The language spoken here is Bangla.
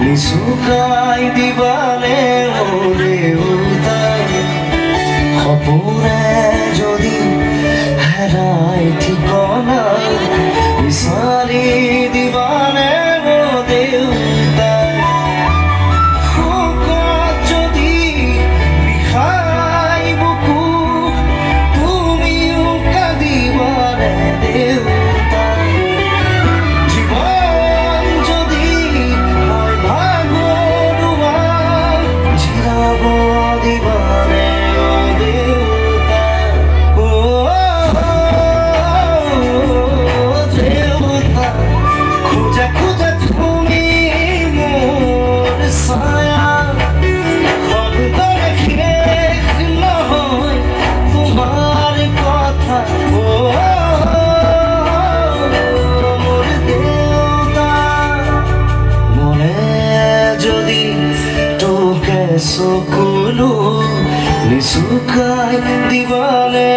নিশুকাই দিবানে ওরে উদাই খবরে যদি হেরাই ঠিকনা বিচাৰি দিবানে ও দেউতাই শোকত যদি বিষাই বুকু তুমিও কাঁদিবানে দেউতাই জীবন যদি হয় ভাগৰুৱা জিৰাব দিবানে ও দেউতাই ও দেউতা খোজা খোজা তুমি মোৰ ছায়া শব্দৰে শেষ নহয় তোমাৰ কথা মোৰ দেউতা মনে যদি তোকে চকুলো নিচুকাই দিবানে